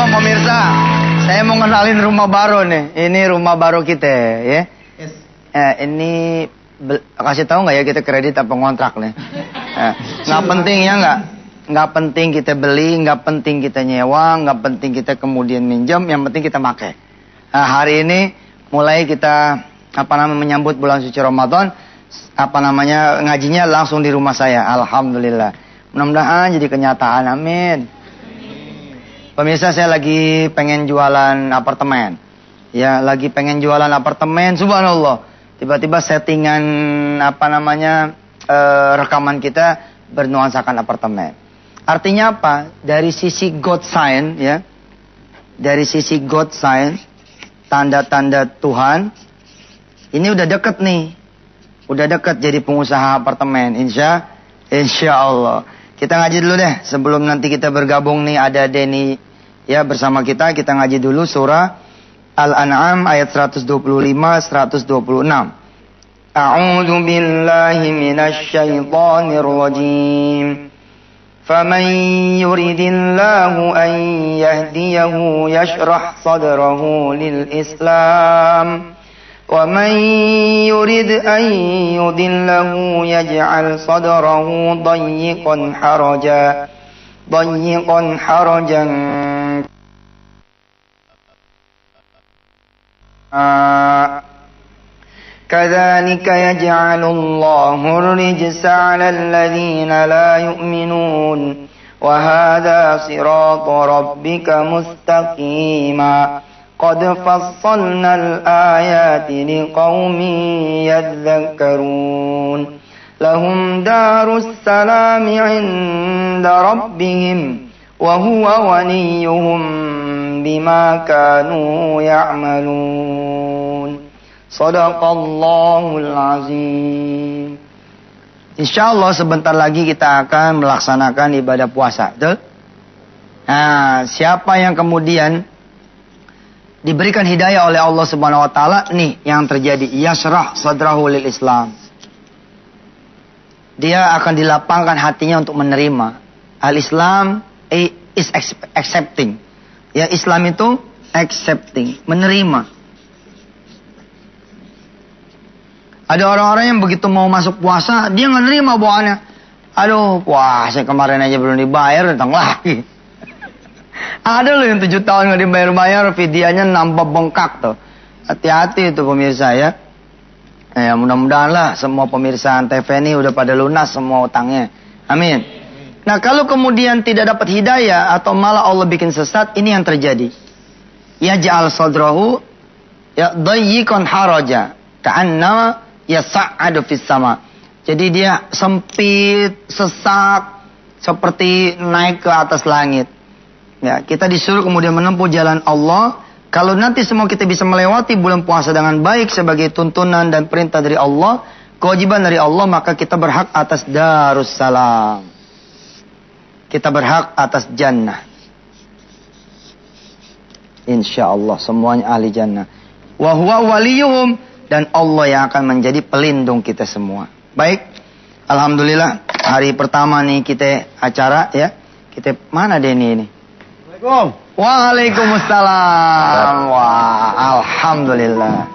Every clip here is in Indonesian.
pemirsa, saya mau kenalin rumah baru nih. Ini rumah baru kita, ya. Yes. Ini kasih tahu nggak ya kita kredit apa ngontrak nih? Nggak penting ya nggak? Nggak penting kita beli, nggak penting kita nyewa, nggak penting kita kemudian minjem. Yang penting kita pakai. Nah, hari ini mulai kita menyambut bulan suci Ramadan. Ngajinya langsung di rumah saya. Alhamdulillah. Mudah-mudahan jadi kenyataan. Amin. Pemirsa, saya lagi pengen jualan apartemen. Ya, lagi pengen jualan apartemen. Subhanallah. Tiba-tiba settingan rekaman kita bernuansakan apartemen. Artinya apa? Dari sisi God sign, ya. Dari sisi God sign, tanda-tanda Tuhan. Ini udah deket nih. Udah deket jadi pengusaha apartemen. Insya Allah. Kita ngaji dulu deh. Sebelum nanti kita bergabung nih ada Denny ya bersama kita. Kita ngaji dulu surah Al-An'am ayat 125-126. A'udzu billahi minasy syaithanir rajim. Faman yuridillahu an yahdiyahu yashrah sadrahu lil Islam. وَمَنْ يُرِدْ أَنْ يُضِلَّهُ يَجْعَلْ صَدْرَهُ ضَيِّقًا حَرَجًا كَذَلِكَ يَجْعَلُ اللَّهُ الرِّجْسَ عَلَى الَّذِينَ لَا يُؤْمِنُونَ وَهَذَا صِرَاطُ رَبِّكَ مُسْتَقِيمًا قد فصلنا الآيات لقوم يذكرون لهم دار السلام عند ربهم وهو وليهم بما كانوا يعملون صدق الله العظيم. Insyaallah sebentar lagi kita akan melaksanakan ibadah puasa, betul? Nah, siapa yang kemudian diberikan hidayah oleh Allah Subhanahu wa taala, nih yang terjadi, yashrah sadrahu lil Islam. Dia akan dilapangkan hatinya untuk menerima. Al-Islam is accepting. Ya, Islam itu accepting, menerima. Ada orang-orang yang begitu mau masuk puasa, dia nggak nerima bawaannya. Aduh, puasa kemarin aja belum dibayar, datang lagi. Ada loh yang 7 tahun nggak dibayar-bayar, videonya nambah bengkak tuh. Hati-hati itu pemirsa ya. Ya mudah-mudahan lah semua pemirsa Antv ini udah pada lunas semua utangnya. Amin. Nah kalau kemudian tidak dapat hidayah atau malah Allah bikin sesat, ini yang terjadi. Ya ja'al sadrahu ya dayyiqan haraja ka'anna yas'adu fis sama. Jadi dia sempit, sesak, seperti naik ke atas langit. Ya, kita disuruh kemudian menempuh jalan Allah. Kalau nanti semua kita bisa melewati bulan puasa dengan baik sebagai tuntunan dan perintah dari Allah, kewajiban dari Allah, maka kita berhak atas Darussalam. Kita berhak atas jannah. Insya Allah semuanya ahli jannah. Wa huwa waliyuhum, dan Allah yang akan menjadi pelindung kita semua. Baik, alhamdulillah hari pertama nih kita acara ya. Kita mana Denny ini? Waalaikumsalam. Wah, alhamdulillah.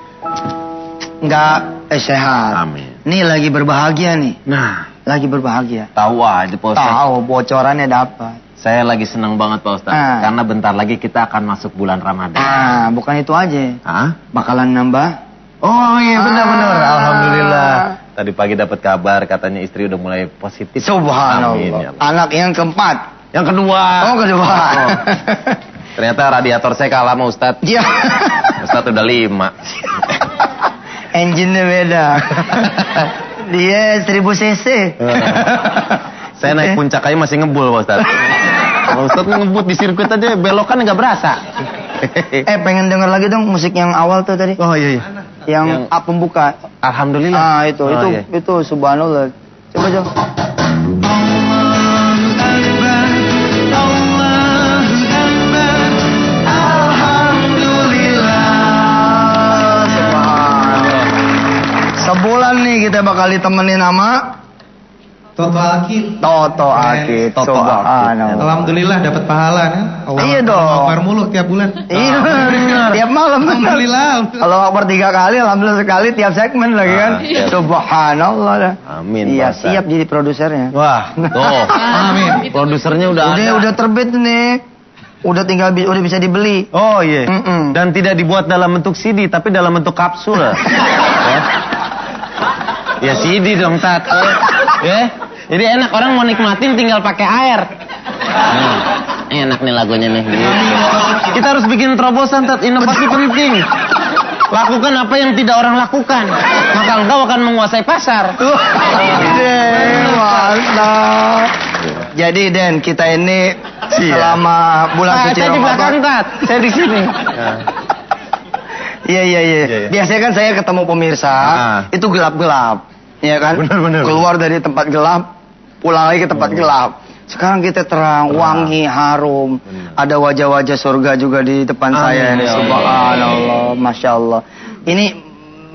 Sehat. Amin. Nih lagi berbahagia nih. Nah, lagi berbahagia. Tahu aja Pak Ustaz. Tahu, bocorannya dapat. Saya lagi senang banget Pak Ustaz. Karena bentar lagi kita akan masuk bulan Ramadan. Bukan itu aja. Hah? Bakalan nambah. Oh iya benar-benar. Alhamdulillah. Tadi pagi dapat kabar katanya istri udah mulai positif. Subhanallah. Amin, ya. Anak yang keempat. Yang kedua. Oh, kedua. Oh. Ternyata radiator saya kalah sama Ustadz. Iya. Ustadz udah 5. Engine-nya beda. Dia 1000 cc. Saya naik puncak aja masih ngebul Pak Ustadz. Kalau Ustadz ngebut di sirkuit aja belokan nggak berasa. Pengen denger lagi dong musik yang awal tuh tadi. Oh iya. Yang pembuka. Alhamdulillah. Itu subhanallah. Coba. Sebulan nih kita bakal ditemenin sama Toto Akid. Toto Akid. Toto Subhanallah. Alhamdulillah dapat pahala kan. Iya dong. Akbar mulu tiap bulan. Iya, tiap malam. Alhamdulillah. Kalau Akbar 3 kali, alhamdulillah sekali tiap segmen lagi kan. Subhanallah. Amin. Iya, Pak Ustadz. siap jadi produsernya. Wah, tuh. Amin. Produsernya udah ada. Udah terbit nih. Udah tinggal udah bisa dibeli. Oh iya. Mm-mm. Dan tidak dibuat dalam bentuk CD, tapi dalam bentuk kapsul. Ya. Ya CD dong, Tat. Ya. Jadi enak, orang mau nikmatin tinggal pakai air. Enak nih lagunya nih. Kita harus bikin terobosan, Tat. Inovasi penting. Lakukan apa yang tidak orang lakukan, maka engkau akan menguasai pasar. Mantap. Jadi Den, kita ini selama bulan suci Saya di belakang, Ramadan. Tat. Saya di sini. Iya. Iya. Biasanya kan saya ketemu pemirsa, itu gelap-gelap. Iya kan? Benar. Keluar dari tempat gelap, pulang lagi ke tempat gelap. Sekarang kita terang, wangi, harum. Ada wajah-wajah surga juga di depan saya ini. Subhanallah, Masya Allah. Ini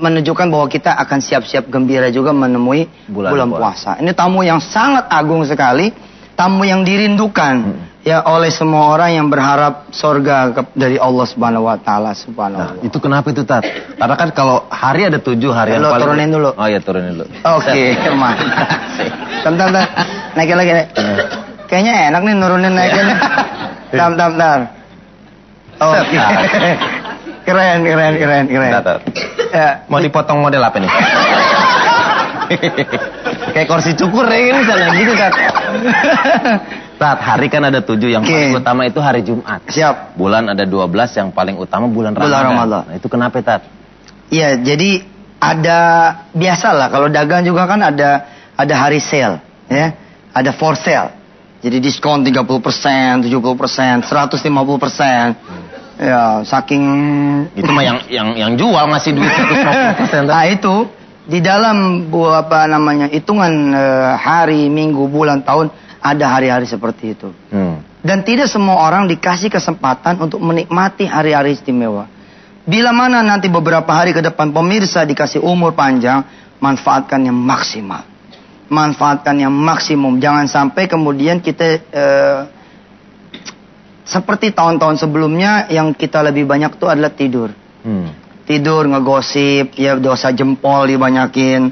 menunjukkan bahwa kita akan siap-siap gembira juga menemui bulan puasa. Ini tamu yang sangat agung sekali. Tamu yang dirindukan ya oleh semua orang yang berharap surga dari Allah Subhanahu wa taala. Subhanallah. Itu kenapa itu, Tat? Karena kan kalau hari ada 7 hari yang paling... turunin dulu. Oh iya, turunin dulu. Oke, mantap. Bentar. Naikin lagi. Kayaknya enak nih nurunin naikin. Bentar. Oke. Keren. Tat. Ya, Mau dipotong model apa nih? Kayak kursi cukur ya ini sana gitu, Tat. Tat, hari kan ada 7, yang paling utama itu hari Jumat. siap. Bulan ada 12, yang paling utama bulan Ramadan. Nah, itu kenapa, Tat? Iya, jadi ada biasalah kalau dagang juga kan ada hari sale, ya. Ada for sale. Jadi diskon 30%, 70%, 150%. Ya, saking Itu mah yang jual ngasih duit 150%. Nah, itu di dalam hitungan hari, minggu, bulan, tahun ada hari-hari seperti itu. Dan tidak semua orang dikasih kesempatan untuk menikmati hari-hari istimewa. Bila mana nanti beberapa hari ke depan pemirsa dikasih umur panjang, manfaatkan yang maksimal. Manfaatkan yang maksimum. Jangan sampai kemudian kita seperti tahun-tahun sebelumnya yang kita lebih banyak itu adalah tidur. Tidur, ngegosip, ya dosa jempol dibanyakin.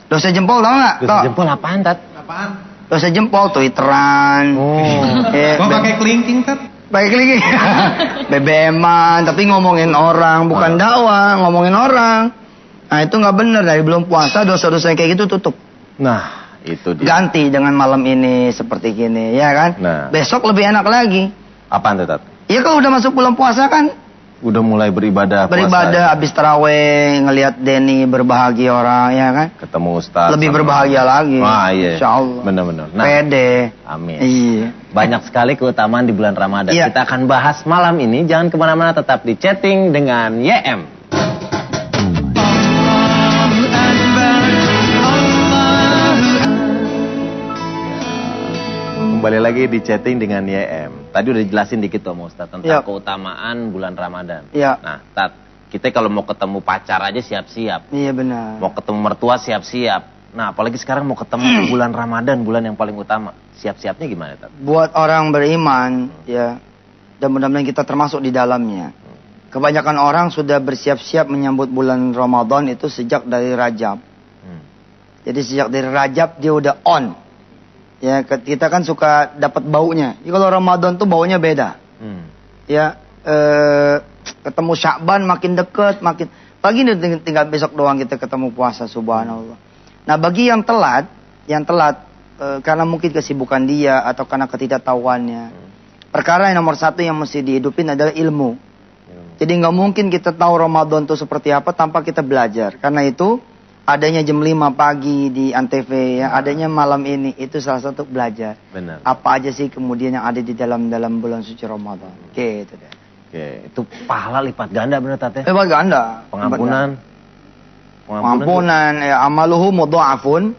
Dosa jempol tau nggak? Dosa jempol apaan, Tat? Apaan? Dosa jempol, twitteran. Gua pakai kelingking, Tat. Pakai kelingking. BBM-an, tapi ngomongin orang, bukan dakwah, ngomongin orang. Nah itu nggak benar, dari belum puasa dosa-dosa yang kayak gitu tutup. Nah, itu dia. Ganti dengan malam ini seperti gini, ya kan? Nah. Besok lebih enak lagi. Apaan tuh, Tat? Ya kalau udah masuk bulan puasa kan, Udah mulai beribadah puasa. beribadah, habis taraweh, ngelihat Denny berbahagia orang, ya kan? Ketemu Ustaz. Lebih berbahagia lagi. Wah, iya. Insya Allah. Benar-benar. Nah, Pede. amin. Iya. Banyak sekali keutamaan di bulan Ramadan. Iya. Kita akan bahas malam ini. Jangan kemana-mana, tetap di chatting dengan YM. Kembali lagi di chatting dengan YM. Tadi udah jelasin dikit tuh Ustaz tentang Iya. keutamaan bulan Ramadan. Iya. Nah, Tat, kita kalau mau ketemu pacar aja siap-siap. Iya benar. Mau ketemu mertua siap-siap. Nah, apalagi sekarang mau ketemu bulan Ramadan, bulan yang paling utama. Siap-siapnya gimana, Tat? Buat orang beriman, ya, dan mudah-mudahan kita termasuk di dalamnya. Kebanyakan orang sudah bersiap-siap menyambut bulan Ramadan itu sejak dari Rajab. Jadi sejak dari Rajab dia udah on. Ya, kita kan suka dapat baunya. Jadi kalau Ramadan tuh baunya beda. Ya, ketemu Sya'ban makin deket, makin pagi ini tinggal besok doang kita ketemu puasa, subhanallah. Nah, bagi yang telat karena mungkin kesibukan dia atau karena ketidaktahuannya. Perkara yang nomor satu yang mesti dihidupin adalah ilmu. Jadi nggak mungkin kita tahu Ramadan itu seperti apa tanpa kita belajar. Karena itu adanya jam 5 pagi di Antv, ya, adanya malam ini itu salah satu belajar. Benar. Apa aja sih kemudian yang ada di dalam bulan suci Ramadan. Oke, itu deh. Oke, itu pahala lipat ganda bener, Tat, ya? Bagi Anda. Pengampunan, ya, amaluhu mudha'afun.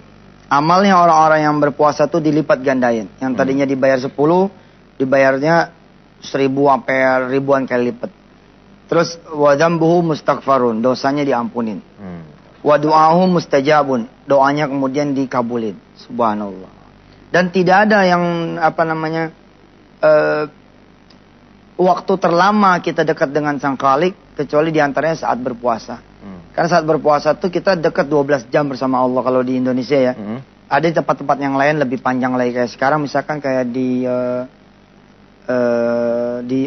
Amalnya orang-orang yang berpuasa itu dilipat gandain. Yang tadinya dibayar 10, dibayarnya 1000 sampai ribuan kali lipat. Terus wa dzambuhu mustaghfarun, dosanya diampunin. Wa du'ahu mustajabun, doanya kemudian dikabulin. Subhanallah. Dan tidak ada yang waktu terlama kita dekat dengan Sang Khalik kecuali diantaranya saat berpuasa. Karena saat berpuasa tuh kita dekat 12 jam bersama Allah kalau di Indonesia ya. Ada di tempat-tempat yang lain lebih panjang lagi kayak sekarang misalkan kayak di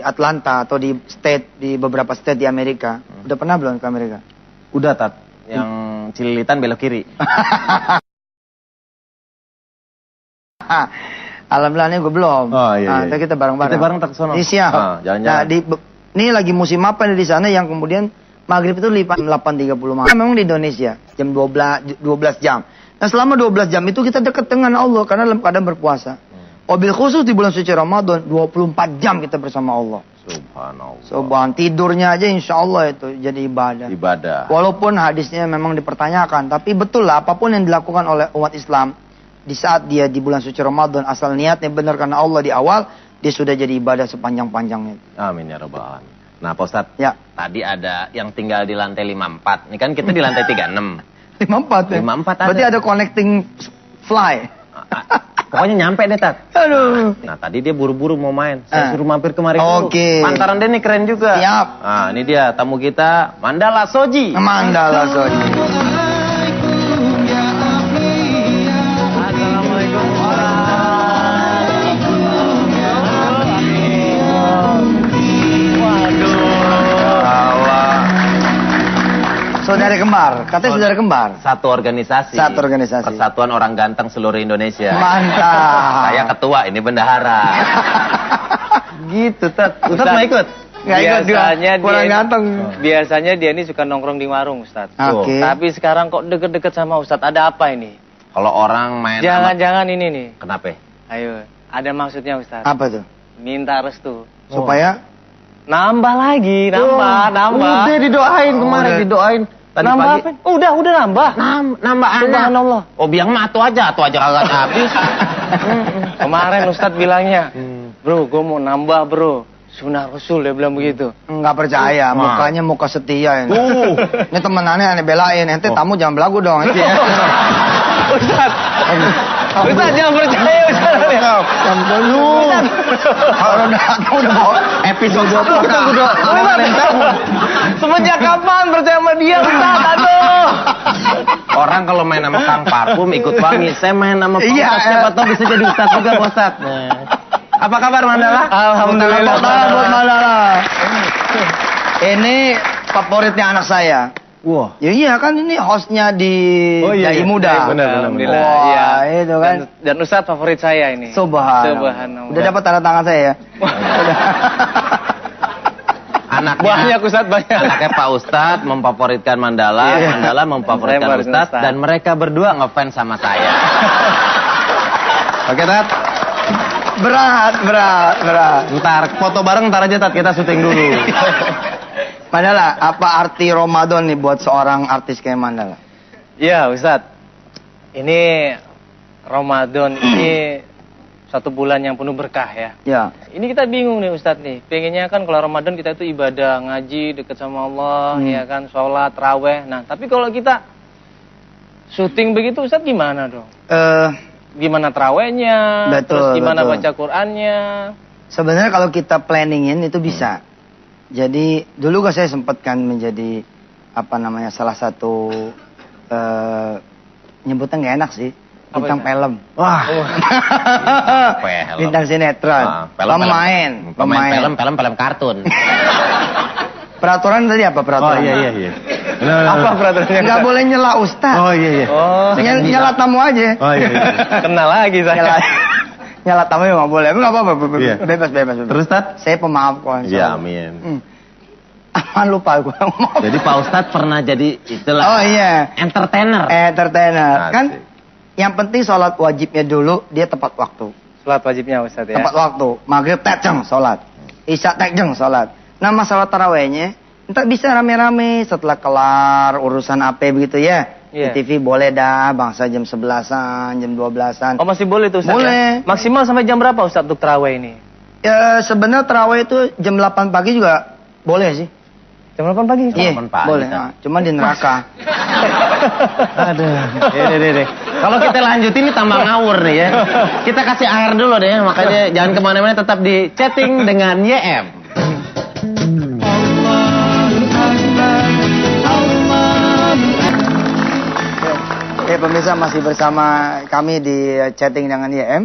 Atlanta atau di beberapa state di Amerika. Udah pernah belum ke Amerika? Udah Tat, yang Cililitan belok kiri. Alhamdulillah gue belum. Oh, iya. Ntar kita bareng-bareng. Kita bareng tak ke sono. Siap. Jalan-jalan. Nah, ini lagi musim apa nih di sana yang kemudian maghrib itu 8.30 malam. Memang di Indonesia jam 12 jam. Nah selama 12 jam itu kita dekat dengan Allah karena dalam keadaan berpuasa. Wabil khusus di bulan suci Ramadan 24 jam kita bersama Allah. Subhanallah. Tidurnya aja insya Allah itu jadi ibadah. Walaupun hadisnya memang dipertanyakan, tapi betul lah apapun yang dilakukan oleh umat Islam di saat dia di bulan suci Ramadan asal niatnya benar karena Allah di awal, dia sudah jadi ibadah sepanjang-panjangnya. Amin ya rabbal alamin. Nah Pak Ustadz, ya. Tadi ada yang tinggal di lantai 54. Ini kan kita di lantai 36. 54 ya? 54 ada. Berarti ada connecting fly. Pokoknya nyampe deh Tat. Aduh. Nah tadi dia buru-buru mau main. Saya suruh mampir kemari dulu. Oke. Pantaran dia nih keren juga. Siap. Nah ini dia tamu kita, Mandala Soji. Mandala Soji. Saudara kembar, katanya saudara kembar. Satu organisasi. Persatuan Orang Ganteng seluruh Indonesia. Mantap. Saya ketua, ini bendahara. Gitu, Tat. Ustadz mau ikut? Nggak ikut juga, kurang ganteng. Biasanya dia ini suka nongkrong di warung, Ustadz. Oke. Tapi sekarang kok deket-deket sama Ustadz, ada apa ini? Kalau orang main Jangan-jangan ini nih. Kenapa? Ayo, ada maksudnya Ustadz. Apa tuh? Minta restu. Supaya? Nambah lagi, nambah. Udah didoain kemarin, didoain. Tadi nambah pagi. apa? Udah nambah. Nambah anak. Subhanallah. Oh biang mah atu aja kagak habis. Kemarin Ustadz bilangnya, bro, gue mau nambah bro. Sunnah Rasul, dia bilang begitu. Enggak percaya, mukanya muka setia ini. Ini temenannya aneh belain, ente tamu jangan belagu dong. Ustadz jangan percaya Ustadz. Kalau udah bawa episode udah. Semenjak kapan percaya sama dia Ustadz? Aduh. Orang kalau main sama Kang Parfum ikut wangi. Saya main sama Pak Ustadz, siapa tahu bisa jadi Ustadz juga Pak Ustadz. Apa kabar Mandala? Alhamdulillah. Buat Mandala. Ini favoritnya anak saya. Wah. Ya iya kan ini hostnya di Dai Muda. Benar. Wah, Iya. Itu kan. Dan Ustadz favorit saya ini. Subhanallah. Udah dapat tanda tangan saya ya. Banyak Ustadz, banyak. Anaknya Pak Ustadz memfavoritkan Mandala, Mandala memfavoritkan Ustadz, dan mereka berdua ngefans sama saya. Oke Tat? Berat. Ntar foto bareng ntar aja Tat, kita syuting dulu. Mandala, apa arti Ramadan nih buat seorang artis kayak Mandala? Iya Ustadz, ini Ramadan ini satu bulan yang penuh berkah ya. Ya. Ini kita bingung nih Ustadz nih, pengennya kan kalau Ramadan kita itu ibadah, ngaji, dekat sama Allah, ya kan, sholat, raweh. Nah, tapi kalau kita syuting begitu Ustadz gimana dong? Gimana terawihnya, terus gimana baca Qur'annya? Sebenarnya kalau kita planningin itu bisa. Jadi dulu saya sempat kan menjadi salah satu nyebutnya nggak enak sih, bintang film. Wah. Bintang sinetron. Pemain film kartun. Peraturan tadi apa peraturan? Oh iya. Apa peraturannya? Nggak boleh nyela Ustadz. Oh iya. Oh, nyela tamu aja. Oh iya. Kenal lagi saya. Nyala tamu ya nggak boleh. Nggak apa-apa. Bebas. Terus Tat? Saya pemaaf kok. Ya amin. Aman lupa gue. Jadi Pak Ustadz pernah jadi itulah. Oh iya. Entertainer. Kan yang penting sholat wajibnya dulu dia tepat waktu. Sholat wajibnya Ustadz ya. Tepat waktu. Maghrib tekjeng sholat. Isya tekjeng sholat. Nah masalah tarawehnya, entar bisa rame-rame setelah kelar urusan AP begitu ya. Di TV boleh dah, bangsa jam 11-an, jam 12-an. Oh masih boleh tuh Ustadz? Boleh. Ya? Maksimal sampai jam berapa Ustadz untuk taraweh ini? Ya sebenarnya taraweh itu jam 8 pagi juga boleh sih. Jam 8 pagi. Iya, 8 pagi, boleh. Ustaz. Nah, cuman di neraka. Aduh. Deh. Kalau kita lanjutin ini tambah ngawur nih ya. Kita kasih air dulu deh, makanya jangan kemana-mana, tetap di chatting dengan YM. Pemirsa masih bersama kami di chatting dengan YM.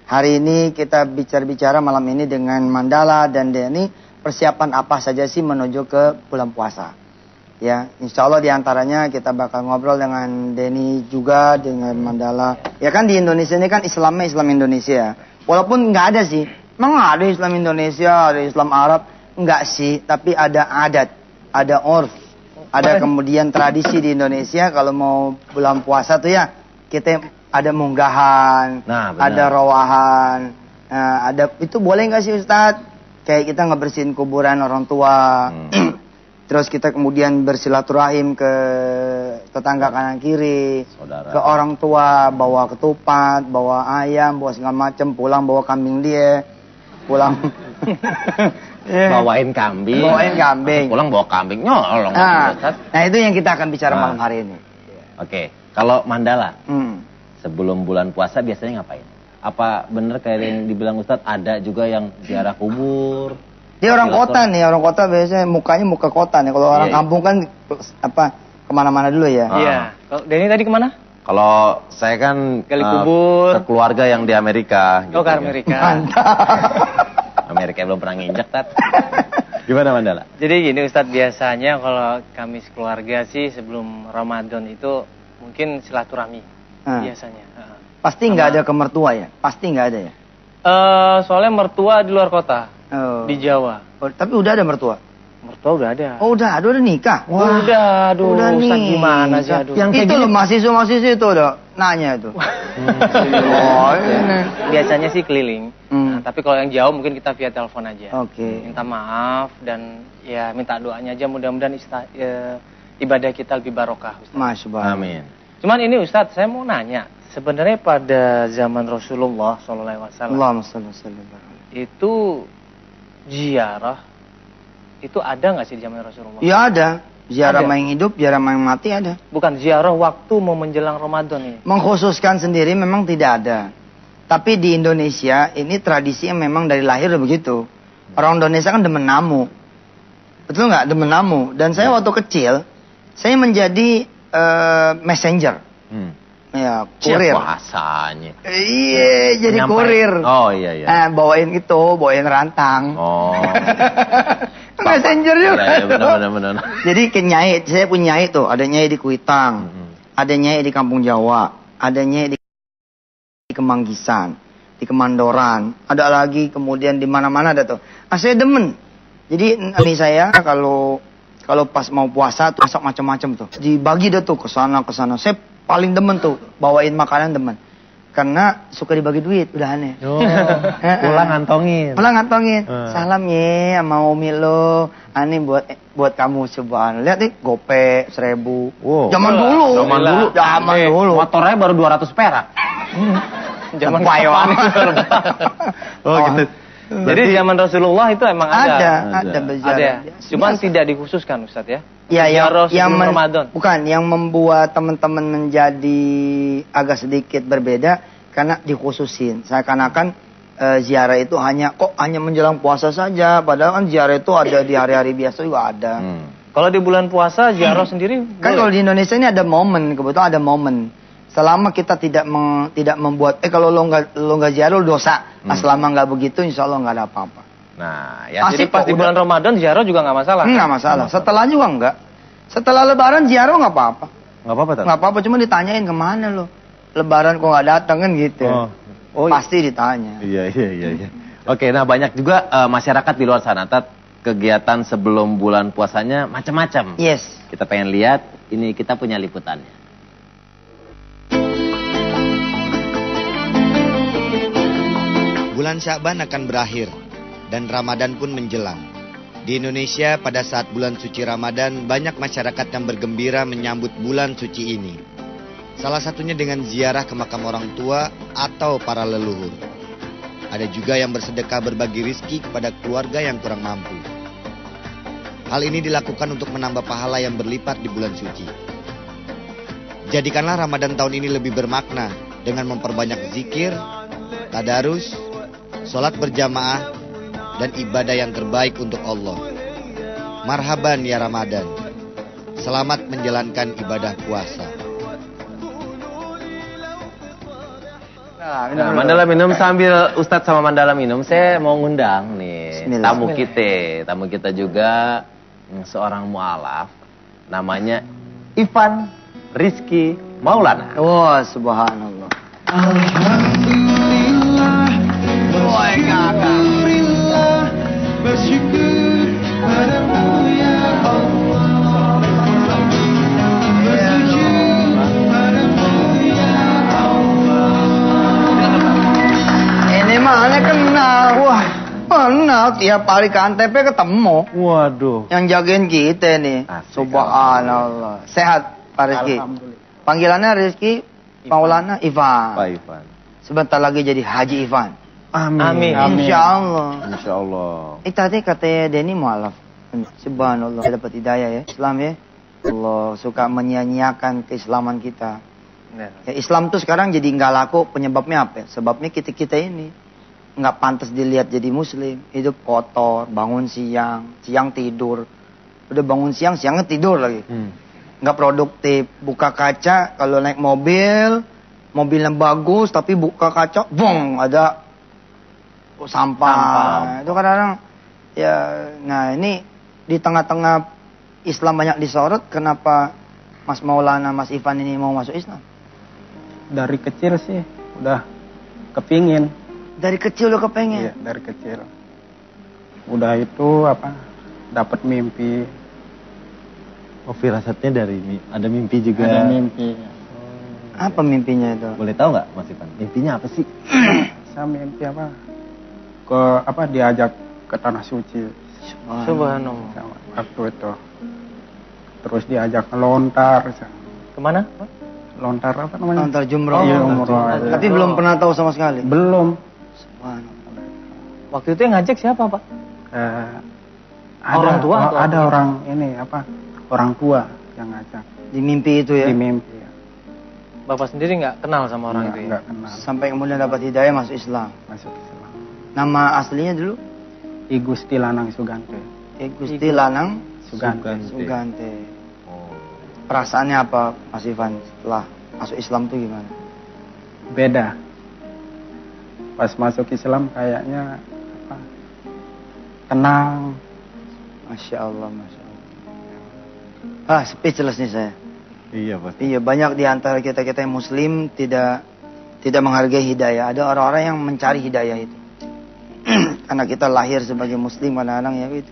Hari ini kita bicara malam ini dengan Mandala dan Denny. Persiapan apa saja sih menuju ke bulan puasa? Ya, insya Allah diantaranya kita bakal ngobrol dengan Denny juga, dengan Mandala. Ya kan di Indonesia ini kan Islamnya Islam Indonesia. Walaupun nggak ada sih, memang ada Islam Indonesia, ada Islam Arab. Nggak sih, tapi ada adat, ada urf. Ada kemudian tradisi di Indonesia kalau mau bulan puasa tuh ya kita ada munggahan, Nah, benar. ada rawahan, ada itu boleh nggak sih Ustadz? Kayak kita ngebersihin kuburan orang tua, terus kita kemudian bersilaturahim ke tetangga kanan kiri, Saudara. ke orang tua, bawa ketupat, bawa ayam, bawa segala macam, pulang bawa kambing dia, pulang. Bawain kambing. Bawain kambing. Pulang bawa kambing nyolong. Nah itu yang kita akan bicara malam hari ini. Oke, kalau Mandala Hmm. sebelum bulan puasa biasanya ngapain? Apa bener kayak yang dibilang Ustadz ada juga yang ziarah kubur? Dia orang kota nih, orang kota biasanya mukanya muka kota nih. Kalau orang Iya, iya. kampung kan kemana-mana dulu ya. Iya. Kalau Denny tadi kemana? Kalau saya kan Gali kubur. ke keluarga yang di Amerika. Oh, ke ya. Amerika. Amerika belum pernah nginjek, Tat. Gimana Mandala? Jadi gini Ustadz, biasanya kalau kami sekeluarga sih sebelum Ramadan itu mungkin silaturahmi biasanya. Pasti nggak ada ke mertua ya? Pasti nggak ada ya? Soalnya mertua di luar kota, Oh. di Jawa. Oh, tapi udah ada mertua? Mertua udah ada. Oh udah nikah? Udah, aduh, udah Ustadz nih. gimana sih, aduh. Yang kayak itu gini- loh mahasiswa itu udah nanya itu. Oh ini. Biasanya sih keliling. Hmm. Nah, tapi kalau yang jauh mungkin kita via telepon aja. Oke. Minta maaf dan ya minta doanya aja, mudah-mudahan ibadah kita lebih barokah, Ustadz. Masya Allah. Amin. Cuman ini Ustadz, saya mau nanya, sebenarnya pada zaman Rasulullah SAW Allahumma shalli wa sallim. itu ziarah itu ada nggak sih di zaman Rasulullah? Ya ada. Ziarah Ada. main hidup, ziarah main mati ada. Bukan ziarah waktu mau menjelang Ramadan ini. Mengkhususkan sendiri memang tidak ada. Tapi di Indonesia ini tradisi yang memang dari lahir udah begitu. Orang Indonesia kan demen namu. Betul nggak? Demen namu. Dan saya waktu kecil, saya menjadi messenger. Ya, kurir. Puasanya. Iya, jadi Nyampe- kurir. Oh iya iya. Bawain bawain rantang. Oh. Messenger juga. Iya, iya, benar. Jadi ke nyai, saya punya nyai tuh, ada nyai di Kuitang, ada nyai di Kampung Jawa, ada nyai di Kemanggisan, di Kemandoran, ada lagi kemudian di mana-mana ada tuh. Saya demen. Jadi ini saya kalau pas mau puasa tuh masak macam-macam tuh. Dibagi dah tuh ke sana ke sana. Saya paling demen tuh bawain makanan demen. Karena suka dibagi duit, udah aneh. Oh, pulang ngantongin. Pulang ngantongin. Salam ye sama umi lo. Ani buat kamu cobaan. Lihat nih, gope 1.000. Wow. Zaman dulu. Zaman dulu. Motornya baru 200 perak. Zaman Payo kapan amat. itu? Oh gitu. Jadi zaman Rasulullah itu emang Ada Ada berziarah. ya. Cuman tidak dikhususkan Ustadz ya. Ya, Ziarah sebelum Ramadan. Bukan, yang membuat teman-teman menjadi agak sedikit berbeda karena dikhususin. Seakan-akan ziarah itu hanya menjelang puasa saja, padahal kan ziarah itu ada di hari-hari biasa juga ada. Kalau di bulan puasa ziarah sendiri Kan boleh? kalau di Indonesia ini ada momen, kebetulan ada momen. Selama kita tidak membuat kalau lo nggak ziarah lo dosa. Nah, selama nggak begitu, insya Allah nggak ada apa-apa. Nah, ya Asik Jadi pas kok, di bulan Ramadan ziarah juga nggak masalah. Nggak masalah. Setelah juga nggak. Setelah Lebaran ziarah nggak apa-apa. nggak apa-apa, Tat? Nggak apa-apa, cuma ditanyain kemana lo. Lebaran kok nggak datang kan gitu. Oh, Pasti ditanya. Iya. Oke, nah banyak juga masyarakat di luar sana, Tat, kegiatan sebelum bulan puasanya macam-macam. Yes. Kita pengen lihat, ini kita punya liputannya. Bulan Sya'ban akan berakhir dan Ramadan pun menjelang. Di Indonesia pada saat bulan suci Ramadan banyak masyarakat yang bergembira menyambut bulan suci ini. Salah satunya dengan ziarah ke makam orang tua atau para leluhur. Ada juga yang bersedekah berbagi rizki kepada keluarga yang kurang mampu. Hal ini dilakukan untuk menambah pahala yang berlipat di bulan suci. Jadikanlah Ramadan tahun ini lebih bermakna dengan memperbanyak zikir, tadarus, sholat berjamaah, dan ibadah yang terbaik untuk Allah. Marhaban ya Ramadan. Selamat menjalankan ibadah puasa. Nah, Mandala minum sambil Ustadz sama Mandala minum, saya mau ngundang nih Bismillah. tamu kita juga seorang mualaf, namanya Ivan Rizky Maulana. Wah, subhanallah. Alhamdulillah, alhamdulillah, bersyukur padamu ya Allah. Bersujud padamu ya Allah. Ini mana kenal? Wah, kenal tiap hari ke Antep ketemu. Waduh. Yang jagain kita nih. Asik, Subhanallah. Sehat Pak Rizky? Panggilannya Rizky Maulana Ivan. Pak Ivan. Sebentar lagi jadi Haji Ivan. Amin. Insya Allah. Insya Allah. Tadi katanya Denny mualaf. Subhanallah. Saya dapat hidayah ya. Islam ya. Allah suka menyia-nyiakan keislaman kita. Ya, Islam tuh sekarang jadi nggak laku. Penyebabnya apa? Sebabnya kita ini nggak pantas dilihat jadi muslim. Hidup kotor, bangun siang, siang tidur. Udah bangun siang, siangnya tidur lagi. Nggak produktif. Buka kaca, kalau naik mobil, mobilnya bagus, tapi buka kaca, bong, ada sampah. Itu kadang-kadang, ya, nah ini di tengah-tengah Islam banyak disorot, kenapa Mas Maulana, Mas Ivan ini mau masuk Islam? Dari kecil sih udah kepingin. Dari kecil udah kepengen? Iya, dari kecil. Udah itu dapat mimpi. Oh, firasatnya dari ada mimpi juga. Ada mimpi. Apa mimpinya itu? Boleh tahu nggak, Mas Ivan? Mimpinya apa sih? Saya mimpi diajak ke tanah suci. Subhanallah. Waktu itu. Terus diajak lontar. Kemana? Lontar apa namanya? Antar jumroh. Iya, umroh. Tapi belum pernah tahu sama sekali? Belum. Subhanallah. Waktu itu yang ngajak siapa, Pak? Ada Orang tua atau ada orang ini orang tua yang ngajak Di mimpi itu ya? di mimpi. Bapak sendiri nggak kenal sama orang itu ya? Nggak kenal. Sampai kemudian dapat hidayah masuk Islam. Masuk Islam. Nama aslinya dulu? I Gusti Lanang Sugante. Gusti Lanang Sugante. Sugante. Oh. Perasaannya apa Mas Ivan setelah masuk Islam tuh gimana? Beda. Pas masuk Islam kayaknya tenang. Masya Allah, Masya Allah. Speechless nih saya. Iya, Pak. Iya, banyak di antara kita yang muslim tidak menghargai hidayah. Ada orang-orang yang mencari hidayah itu. Karena kita lahir sebagai muslim, kadang-kadang ya gitu.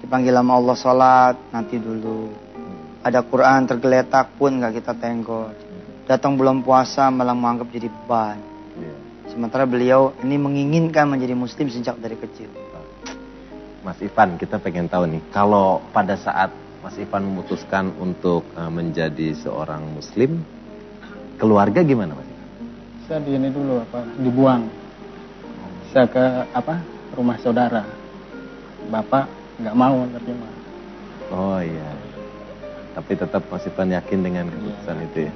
Dipanggil sama Allah sholat, nanti dulu. Ada Quran tergeletak pun nggak kita tengok. Datang bulan puasa malah menganggap jadi beban. Sementara beliau ini menginginkan menjadi muslim sejak dari kecil. Mas Ivan, kita pengen tahu nih, kalau pada saat Mas Ivan memutuskan untuk menjadi seorang muslim, keluarga gimana, Mas Ivan? Saya di ini dulu dibuang. Saya ke rumah saudara. Bapak nggak mau terima. Oh iya. Tapi tetap Mas Ivan yakin dengan keputusan itu ya?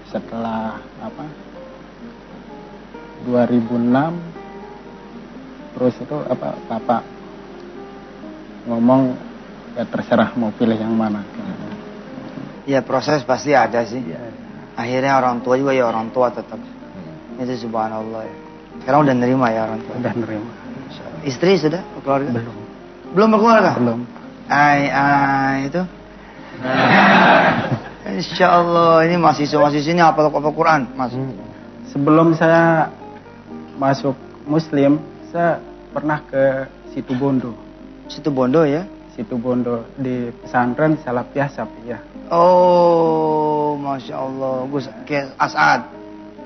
Setelah 2006 terus itu Bapak ngomong ya terserah mau pilih yang mana. Ya proses pasti ada sih. Akhirnya orang tua juga ya orang tua tetap. Itu subhanallah ya. Sekarang udah nerima ya orang tua. Udah nerima. Istri sudah keluarga? Belum. Belum berkeluarga? Belum. Itu. Insya Allah ini mahasiswa ini apa Quran Mas? Sebelum saya masuk Muslim, saya pernah ke Situ Bondo. Situ Bondo ya? Situ Bondo di pesantren Salafiyah Safiyah. Oh, Masya Allah. Gus As'ad.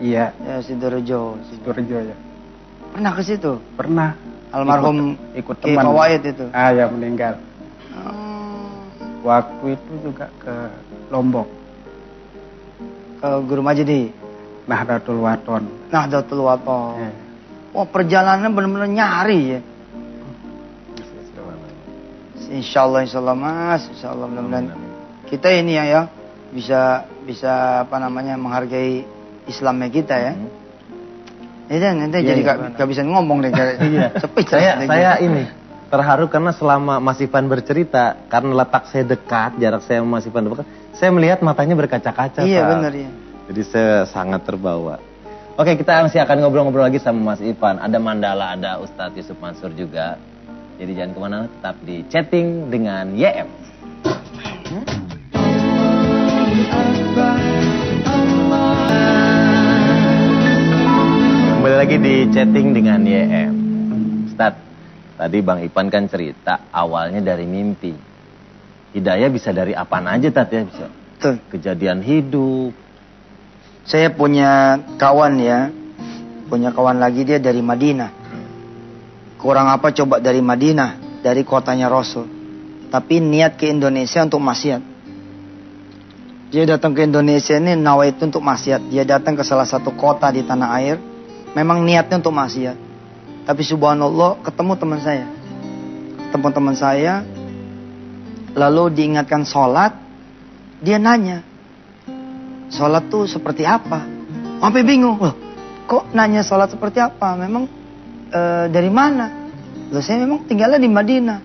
Iya. Ya, Sidorejo. Sidorejo ya. Pernah ke situ? Pernah. Almarhum ikut Ki teman. Fawaid itu. Ya meninggal. Oh. Waktu itu juga ke Lombok. Ke Guru Majdi. Nahdlatul Wathon. Nahdlatul Wathon. Wah, perjalanan benar-benar nyari ya. Insya Allah Mas, Insya Allah mudah-mudahan kita ini ya bisa apa namanya menghargai Islamnya kita ya. Nanti Iya, jadi iya. gak bisa ngomong deh. Iya. Sepi Saya ini terharu karena selama Mas Ivan bercerita, karena letak saya dekat, jarak saya sama Mas Ivan dekat, saya melihat matanya berkaca-kaca. Iya Pak. benar ya. Jadi saya sangat terbawa. Oke, kita masih akan ngobrol-ngobrol lagi sama Mas Ivan. Ada Mandala, ada Ustadz Yusuf Mansur juga. Jadi jangan kemana, tetap di chatting dengan YM. Kembali lagi di chatting dengan YM. Ustadz, tadi Bang Ipan kan cerita awalnya dari mimpi. Hidayah bisa dari apaan aja, Tat ya? Bisa Tuh. kejadian hidup. Saya punya kawan ya. Punya kawan lagi dia dari Madinah. Kurang apa coba dari Madinah, dari kotanya Rasul. Tapi niat ke Indonesia untuk maksiat. Dia datang ke Indonesia ini nawaitu untuk maksiat. Dia datang ke salah satu kota di tanah air. Memang niatnya untuk maksiat. Tapi subhanallah ketemu teman saya. Ketemu teman saya. Lalu diingatkan sholat. Dia nanya. Sholat tuh seperti apa? Sampai bingung. Loh, kok nanya sholat seperti apa? Memang dari mana? Loh, saya memang tinggalnya di Madinah.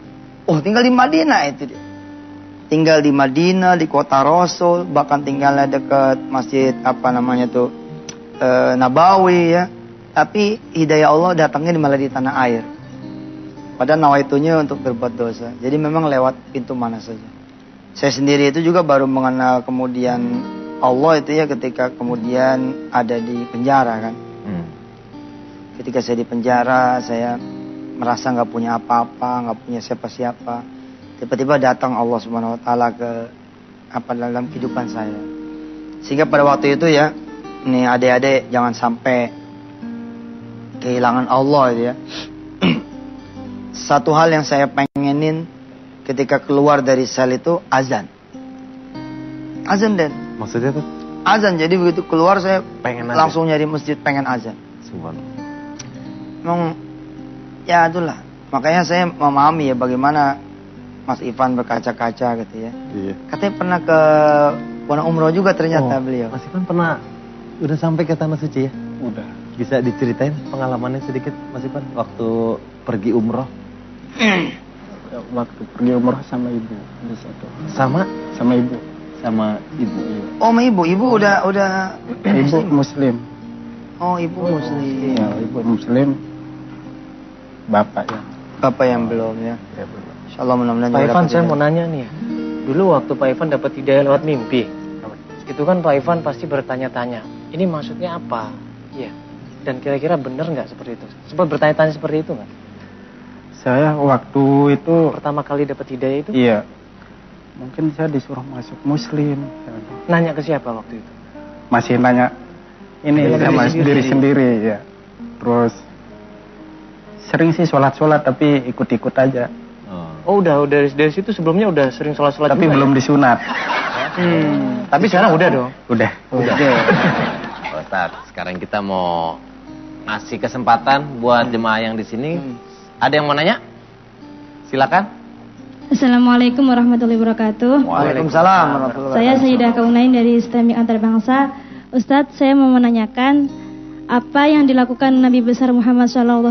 Oh, tinggal di Madinah itu dia. Tinggal di Madinah, di kota Rasul. Bahkan tinggalnya dekat masjid apa namanya tuh Nabawi ya. Tapi hidayah Allah datangnya malah di tanah air. Padahal nawaitunya untuk berbuat dosa. Jadi memang lewat pintu mana saja. Saya sendiri itu juga baru mengenal kemudian Allah itu ya ketika kemudian ada di penjara kan. Ketika saya di penjara, saya merasa nggak punya apa-apa, nggak punya siapa-siapa. Tiba-tiba datang Allah Subhanahu Wa Taala ke dalam kehidupan saya. Sehingga pada waktu itu ya, nih adik-adik jangan sampai kehilangan Allah ya. Satu hal yang saya pengenin ketika keluar dari sel itu azan. Azan dan Maksudnya tuh? azan. Jadi begitu keluar saya Pengen azan. langsung nyari masjid pengen azan. Subhanallah. Memang ya itulah. Makanya saya memahami ya bagaimana Mas Ivan berkaca-kaca gitu ya. Iya. Katanya pernah ke Pondok Umroh juga ternyata beliau. Mas Ivan pernah udah sampai ke Tanah Suci ya? Udah. Bisa diceritain pengalamannya sedikit Mas Ivan waktu pergi umroh Waktu pergi umroh sama ibu di situ. sama Sama ibu. Oh, sama ibu udah Ibu Muslim. Oh, ibu muslim. Ya, ibu Muslim. Bapak ya. Bapak yang belum ya. Ya belum. Insyaallah mudah-mudahan Pak juga Ivan, dapat saya hidayah. mau nanya nih ya. Dulu waktu Pak Ivan dapat hidayah lewat mimpi, itu kan Pak Ivan pasti bertanya-tanya, ini maksudnya apa? Iya. Dan kira-kira benar nggak seperti itu? Sempat bertanya-tanya seperti itu nggak? Saya waktu itu Pertama kali dapat hidayah itu, iya. Mungkin saya disuruh masuk Muslim. nanya ke siapa waktu itu? Masih nanya ini Dengan sama diri diri sendiri. sendiri ya. Terus sering sih sholat-sholat tapi ikut-ikut aja. Oh, udah dari situ sebelumnya udah sering sholat-sholat Tapi juga belum ya? disunat. Tapi sekarang udah dong. Udah. Ustaz, sekarang kita mau ngasih kesempatan buat jemaah yang di sini. Ada yang mau nanya? Silakan. Assalamualaikum warahmatullahi wabarakatuh. Waalaikumsalam warahmatullahi Saya wabarakatuh. Sayyidah Kaunain dari Islamic Antarbangsa. Ustadz, saya mau menanyakan apa yang dilakukan Nabi besar Muhammad SAW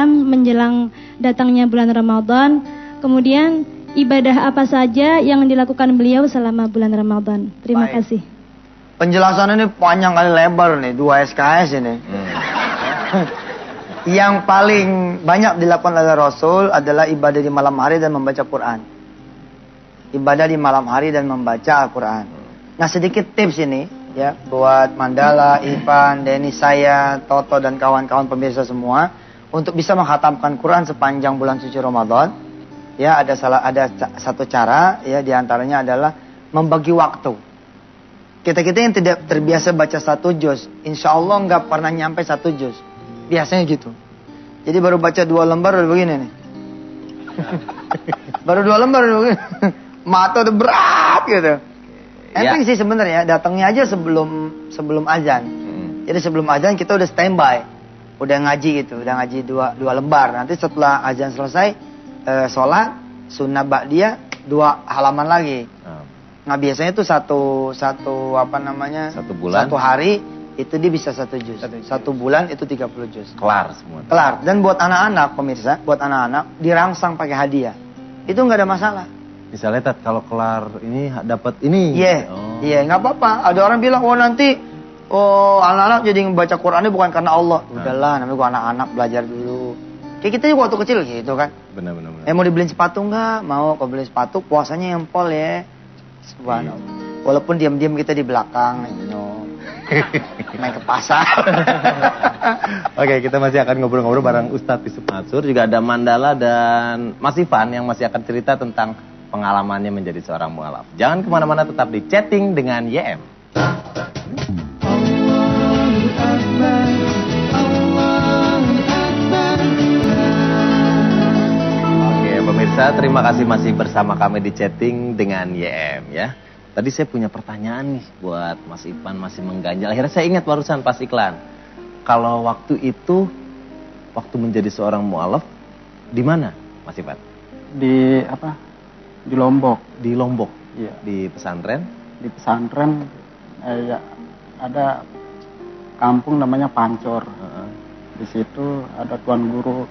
menjelang datangnya bulan Ramadan. Kemudian ibadah apa saja yang dilakukan beliau selama bulan Ramadan. Terima Baik. kasih. Penjelasan ini panjang kali lebar nih, 2 SKS ini. Yang paling banyak dilakukan oleh Rasul adalah ibadah di malam hari dan membaca Quran. Ibadah di malam hari dan membaca Al-Quran. Nah, sedikit tips ini ya buat Mandala, Ivan, Denny, saya, Toto dan kawan-kawan pemirsa semua untuk bisa menghatamkan Quran sepanjang bulan suci Ramadan. Ya, ada satu cara ya diantaranya adalah membagi waktu. Kita-kita yang tidak terbiasa baca 1 juz, insya Allah nggak pernah nyampe 1 juz. Biasanya gitu. Jadi baru baca 2 lembar udah begini nih. Baru 2 lembar udah begini. Mata udah berat gitu. Enteng sih sebenarnya, datangnya aja sebelum azan. Jadi sebelum azan kita udah standby. Udah ngaji gitu, udah ngaji 2 lembar. Nanti setelah azan selesai, sholat, sunnah ba'diyah 2 halaman lagi. Ah, Nah biasanya itu satu apa namanya? Satu bulan. Satu hari itu dia bisa 1 juz. 1 bulan itu 30 juz. kelar semua. Kelar. Dan buat anak-anak pemirsa, buat anak-anak dirangsang pakai hadiah. Itu nggak ada masalah. Misalnya Tat, kalau kelar ini dapat ini. Iya, Oh. iya nggak apa-apa. Ada orang bilang, nanti anak-anak jadi membaca Qurannya bukan karena Allah. Udahlah, namanya gua anak-anak belajar dulu. Kayak kita juga waktu kecil gitu kan. Benar. Mau dibeliin sepatu nggak? Mau. Kalau beli sepatu puasanya yang pol ya. Subhanallah. Walaupun diam-diam kita di belakang, main ke pasar. Oke, kita masih akan ngobrol-ngobrol bareng Ustadz Yusuf Mansur. Juga ada Mandala dan Mas Ivan yang masih akan cerita tentang pengalamannya menjadi seorang mualaf. Jangan kemana-mana, tetap di Chatting dengan YM. Allahu Akbar, Allahu Akbar. Oke, pemirsa, terima kasih masih bersama kami di Chatting dengan YM ya. Tadi saya punya pertanyaan nih buat Mas Ivan, masih mengganjal. Akhirnya saya ingat barusan pas iklan. Kalau waktu itu, waktu menjadi seorang mualaf, di mana Mas Ivan? Di di Lombok. Di Lombok, Iya. di pesantren. Di pesantren ya, ada kampung namanya Pancor. Heeh. Di situ ada tuan guru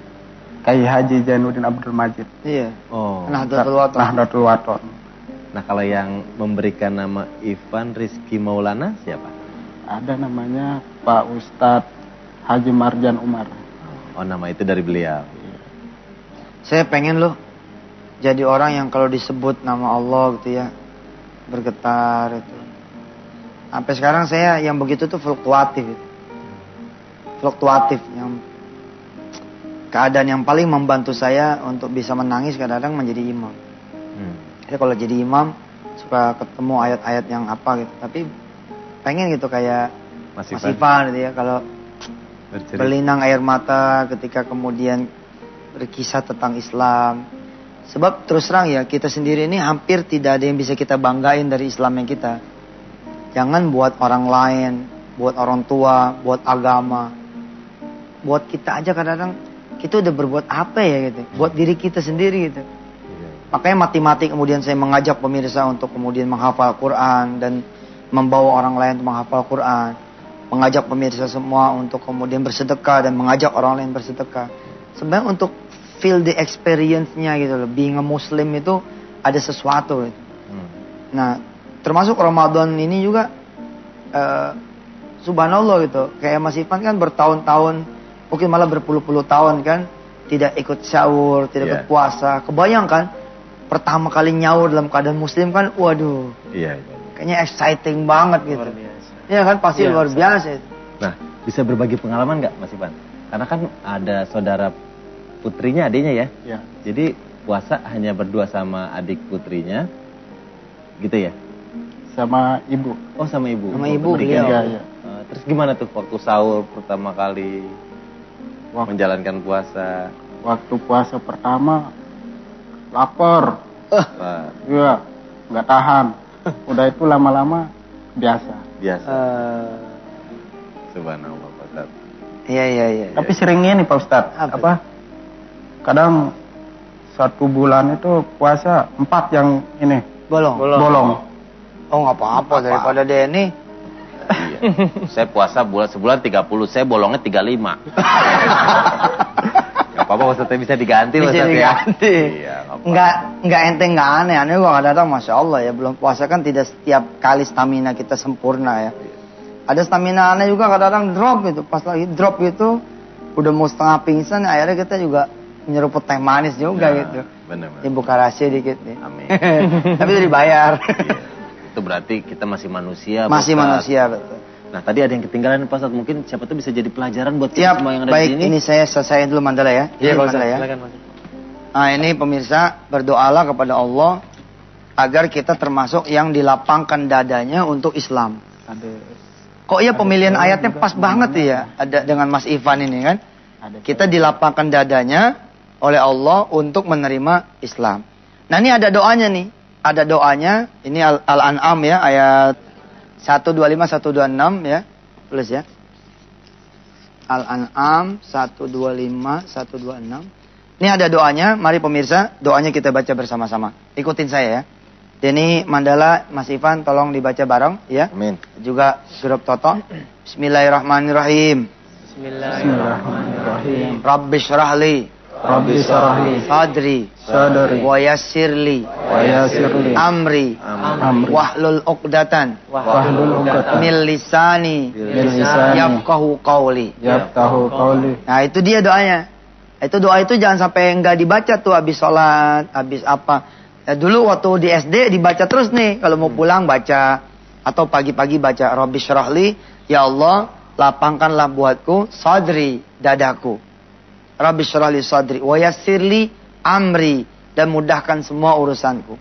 Kiai Haji Zainuddin Abdul Majid. Iya. Oh. Nahdlatul Wathon. Nahdlatul Wathon. Nah, kalau yang memberikan nama Ivan Rizky Maulana siapa? Ada namanya Pak Ustadz Haji Marjan Umar. Oh, nama itu dari beliau. Saya pengen loh jadi orang yang kalau disebut nama Allah gitu ya bergetar itu. Sampai sekarang saya yang begitu tuh fluktuatif itu. Fluktuatif yang keadaan yang paling membantu saya untuk bisa menangis kadang-kadang menjadi imam. Saya kalau jadi imam suka ketemu ayat-ayat yang apa gitu. Tapi pengen gitu kayak Mas Ivan gitu ya. Kalau Bercerita. berlinang air mata ketika kemudian berkisah tentang Islam. Sebab terus terang ya kita sendiri ini hampir tidak ada yang bisa kita banggain dari Islamnya kita. Jangan buat orang lain, buat orang tua, buat agama. Buat kita aja kadang-kadang kita udah berbuat apa ya gitu. Buat diri kita sendiri gitu. Makanya mati-mati kemudian saya mengajak pemirsa untuk kemudian menghafal Quran dan membawa orang lain untuk menghafal Quran. Mengajak pemirsa semua untuk kemudian bersedekah dan mengajak orang lain bersedekah. Sebenarnya untuk feel the experience-nya gitu loh. Being a Muslim itu ada sesuatu gitu. Nah, termasuk Ramadan ini juga subhanallah gitu. Kayak Mas Ivan kan bertahun-tahun, mungkin malah berpuluh-puluh tahun kan tidak ikut sahur, tidak ikut puasa. Kebayangkan pertama kali nyaur dalam keadaan Muslim kan, waduh, kayaknya exciting banget gitu. Iya kan, pasti luar biasa itu. Nah, bisa berbagi pengalaman nggak Mas Ivan? Karena kan ada saudara putrinya, adiknya ya. Iya. Jadi puasa hanya berdua sama adik putrinya, gitu ya? Sama ibu. Oh, sama ibu. Sama ibu, Berikan. Iya. Terus gimana tuh waktu sahur pertama kali menjalankan puasa? Waktu puasa pertama lapar. Wah, Iya, nggak tahan. Udah itu lama-lama biasa. biasa. Subhanallah, Pak Ustadz. Iya. Tapi sering ini Pak Ustadz. Apa? Kadang 1 bulan itu puasa 4 yang ini Bolong. bolong. Oh nggak apa-apa daripada Denny. Iya. Saya puasa sebulan 30, saya bolongnya 35. Gak apa-apa, maksudnya bisa diganti. Bisa Ustadz, diganti. Ya? Iya, gak apa-apa. Nggak enteng, nggak aneh. Aneh gua kadang-kadang Masya Allah ya. Belum puasa kan tidak setiap kali stamina kita sempurna ya. Ada stamina aneh juga kadang-kadang drop gitu. Pas lagi drop gitu, udah mau setengah pingsan, akhirnya kita juga nyeruput teh manis juga gitu. Benar-benar. Ya buka rahasia dikit nih. Amin. Tapi itu dibayar. Iya. Itu berarti kita masih manusia. Masih Pak Ustadz. manusia, betul. Nah, tadi ada yang ketinggalan nih, Pak Ustadz. Mungkin siapa tuh bisa jadi pelajaran buat Siap, kita semua yang ada baik. di sini. Ini saya selesaiin dulu Mandala ya. Iya, Ini Pak Mandala Ustadz. ya. Silakan, Mas. Nah, ini pemirsa, berdoalah kepada Allah agar kita termasuk yang dilapangkan dadanya untuk Islam. Kok ya pemilihan ayatnya pas banget ya, ada dengan Mas Ivan ini kan? Kita dilapangkan dadanya oleh Allah untuk menerima Islam. Nah, ini ada doanya nih. Ada doanya, ini Al-An'am ya, ayat 125 126 ya. Tulis ya. Al-An'am 125 126. Ini ada doanya, mari pemirsa, doanya kita baca bersama-sama. Ikutin saya ya. Ini mandala Mas Ivan tolong dibaca bareng ya. Amin. Juga grup Toto. Bismillahirrahmanirrahim. Bismillahirrahmanirrahim. Rabbi syrahli Rabbi syrahli sadri sadri wa yassirli wa yassirli amri amri wahlul uqdatan wahlul 'uqdatam min lisani min lisani yafqahu qawli. yafqahu qawli. Nah, itu dia doanya. Itu doa itu jangan sampai enggak dibaca tuh habis sholat, habis apa. Ya, dulu waktu di SD dibaca terus nih. Kalau mau pulang baca. Atau pagi-pagi baca. Rabbi syrahli, ya Allah, lapangkanlah buatku sadri, dadaku. Rabbi syrahli sadri, wa yassirli amri, dan mudahkan semua urusanku.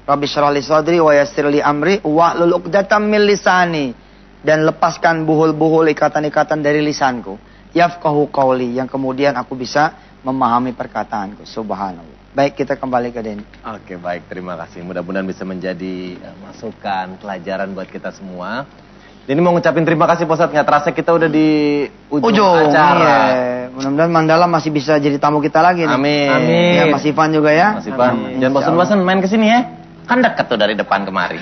Rabbi syrahli sadri, wa yassirli amri, wahlul uqdatam min lisani, dan lepaskan buhul-buhul ikatan-ikatan dari lisanku. Yafqahu qawli, yang kemudian aku bisa memahami perkataanku. Subhanallah. Baik, kita kembali ke Denny. Oke, baik, terima kasih. Mudah-mudahan bisa menjadi masukan, pelajaran buat kita semua. Ini mau ngucapin terima kasih Pak Ustadz, nggak terasa kita udah di ujung acara. Iya. Mudah-mudahan Mandala masih bisa jadi tamu kita lagi nih. Amin. Amin. Ya, Mas Ivan juga ya. Mas Ivan, Amin. jangan bosan-bosan main kesini ya. Kan dekat tuh dari depan kemari.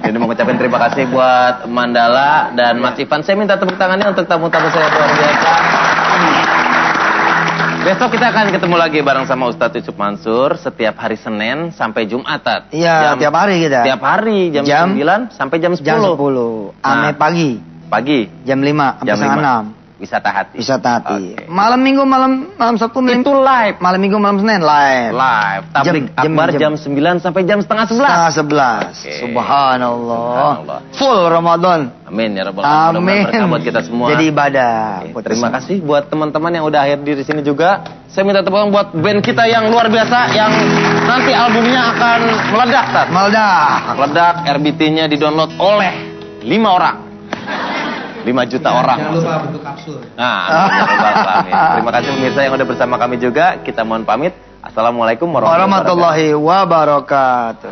Jadi mau ngucapin terima kasih buat Mandala dan Mas Ivan. Saya minta tepuk tangannya untuk tamu-tamu saya luar biasa. Besok kita akan ketemu lagi bareng sama Ustadz Yusuf Mansur setiap hari Senin sampai Jumat. Iya, tiap hari kita. Tiap hari jam 9 sampai jam 10. Jam 10. Ame pagi. Pagi. Jam 5 sampai Jam setengah 5. 6. Wisata hati. Wisata hati. Oke. Malam Minggu, malam Sabtu, Itu live. Malam Minggu, malam Senin live. Live. Tablik akbar jam 9 sampai jam setengah 11. Setengah 11. Oke. Subhanallah. Subhanallah. Full Ramadan. Amin ya rabbal alamin. Amin. Mudah-mudahan berkah buat kita semua. Jadi ibadah. Oke, terima kasih buat teman-teman yang udah hadir di sini juga. Saya minta tepuk tangan buat band kita yang luar biasa yang nanti albumnya akan meledak, Tat. Meledak, RBT-nya di-download oleh 5 orang. 5 juta orang. Jangan lupa bentuk kapsul. Nah, amin. Terima kasih pemirsa yang udah bersama kami juga. Kita mohon pamit. Assalamualaikum warahmatullahi Wabarakatuh.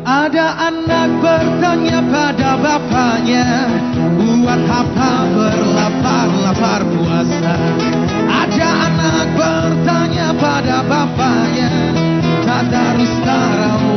Ada anak bertanya pada bapaknya, buat apa berlapar-lapar puasa? Ada anak bertanya pada bapaknya, tadarus tarawih.